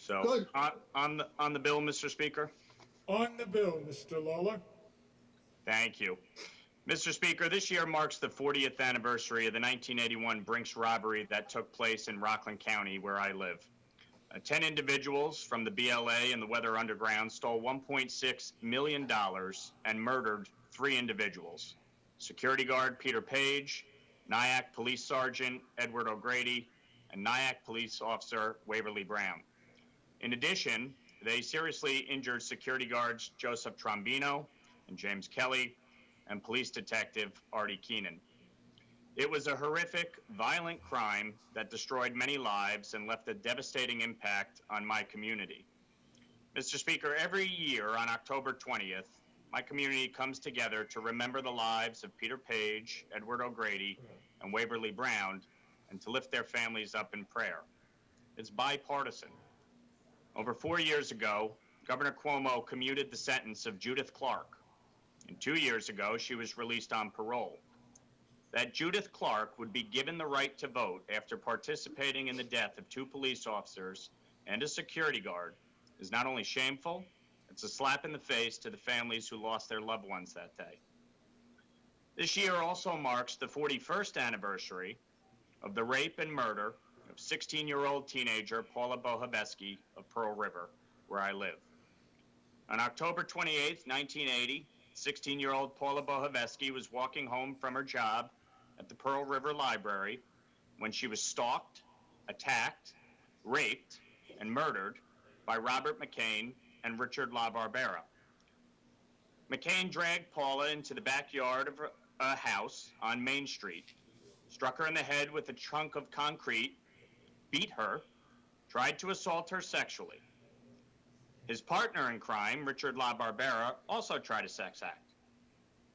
So, Good. on the bill, Mr. Speaker? On the bill, Mr. Lawler. Thank you. Mr. Speaker, this year marks the 40th anniversary of the 1981 Brinks robbery that took place in Rockland County, where I live. 10 individuals from the BLA and the Weather Underground stole $1.6 million and murdered 3 individuals: security guard Peter Paige, Nyack Police Sergeant Edward O'Grady, and Nyack Police Officer Waverly Brown. In addition, they seriously injured security guards Joseph Trombino and James Kelly and police detective Artie Keenan. It was a horrific, violent crime that destroyed many lives and left a devastating impact on my community. Mr. Speaker, every year on October 20th, my community comes together to remember the lives of Peter Paige, Edward O'Grady, and Waverly Brown, and to lift their families up in prayer. It's bipartisan. Over 4 years ago, Governor Cuomo commuted the sentence of Judith Clark, and 2 years ago, she was released on parole. That Judith Clark would be given the right to vote after participating in the death of 2 police officers and a security guard is not only shameful, it's a slap in the face to the families who lost their loved ones that day. This year also marks the 41st anniversary of the rape and murder of 16-year-old teenager Paula Bohovesky of Pearl River, where I live. On October 28, 1980, 16-year-old Paula Bohovesky was walking home from her job at the Pearl River Library when she was stalked, attacked, raped, and murdered by Robert McCain and Richard LaBarbera. McCain dragged Paula into the backyard of a house on Main Street, struck her in the head with a chunk of concrete, beat her, tried to assault her sexually. His partner in crime, Richard LaBarbera, also tried a sex act.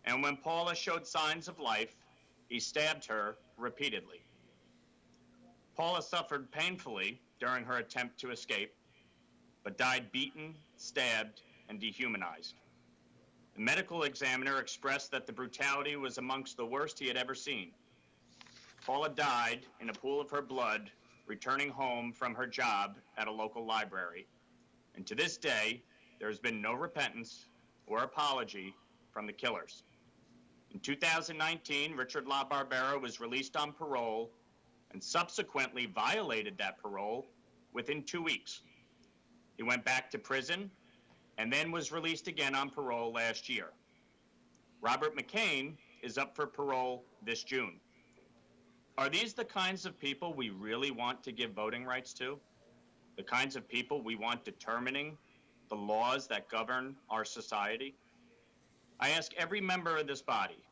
And when Paula showed signs of life, he stabbed her repeatedly. Paula suffered painfully during her attempt to escape, but died beaten, stabbed, and dehumanized. The medical examiner expressed that the brutality was amongst the worst he had ever seen. Paula died in a pool of her blood, returning home from her job at a local library. And to this day, there has been no repentance or apology from the killers. In 2019, Richard LaBarbera was released on parole and subsequently violated that parole within 2 weeks. He went back to prison and then was released again on parole last year. Robert McCain is up for parole this June. Are these the kinds of people we really want to give voting rights to? The kinds of people we want determining the laws that govern our society? I ask every member of this body,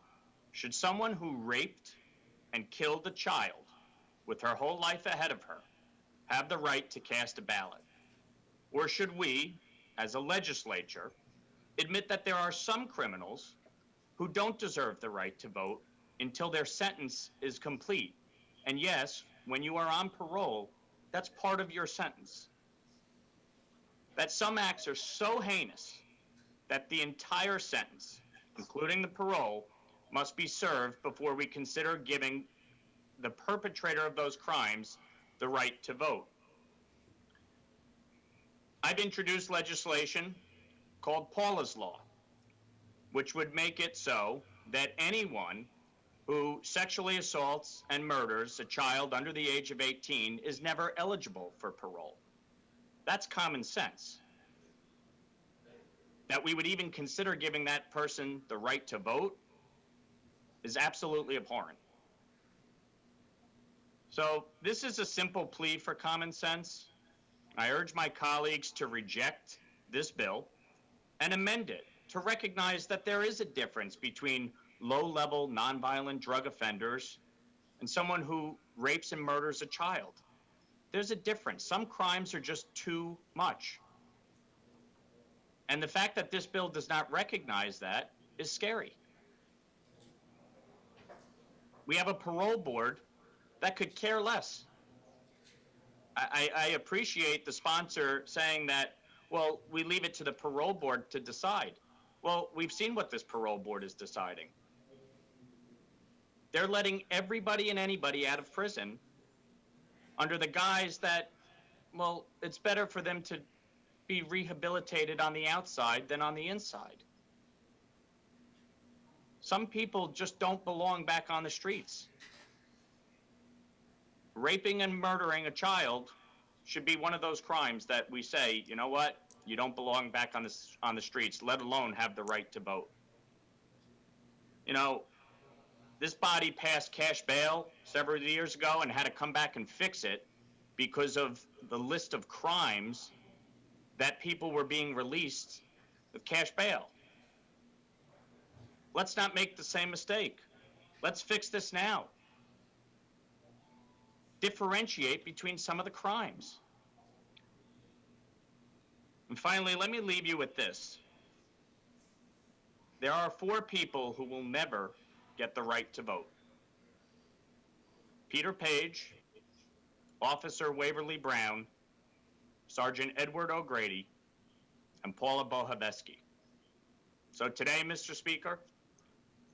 should someone who raped and killed a child with her whole life ahead of her have the right to cast a ballot? Or should we, as a legislature, admit that there are some criminals who don't deserve the right to vote until their sentence is complete? And yes, when you are on parole, that's part of your sentence. That some acts are so heinous that the entire sentence, including the parole, must be served before we consider giving the perpetrator of those crimes the right to vote. I've introduced legislation called Paula's Law, which would make it so that anyone who sexually assaults and murders a child under the age of 18 is never eligible for parole. That's common sense. That we would even consider giving that person the right to vote is absolutely abhorrent. So this is a simple plea for common sense. I urge my colleagues to reject this bill and amend it to recognize that there is a difference between low-level nonviolent drug offenders and someone who rapes and murders a child. There's a difference. Some crimes are just too much. And the fact that this bill does not recognize that is scary. We have a parole board that could care less. I appreciate the sponsor saying that, well, we leave it to the parole board to decide. Well, we've seen what this parole board is deciding. They're letting everybody and anybody out of prison under the guise that Well, it's better for them to be rehabilitated on the outside than on the inside. Some people just don't belong back on the streets. Raping and murdering a child should be one of those crimes that we say, you know what, you don't belong back on the streets, let alone have the right to vote. You know, this body passed cash bail several years ago and had to come back and fix it because of the list of crimes that people were being released with cash bail. Let's not make the same mistake. Let's fix this now. Differentiate between some of the crimes. And finally, let me leave you with this. There are 4 people who will never get the right to vote. Peter Paige, Officer Waverly Brown, Sergeant Edward O'Grady, and Paula Bohovesky. So today, Mr. Speaker,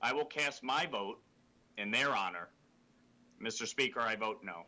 I will cast my vote in their honor. Mr. Speaker, I vote no.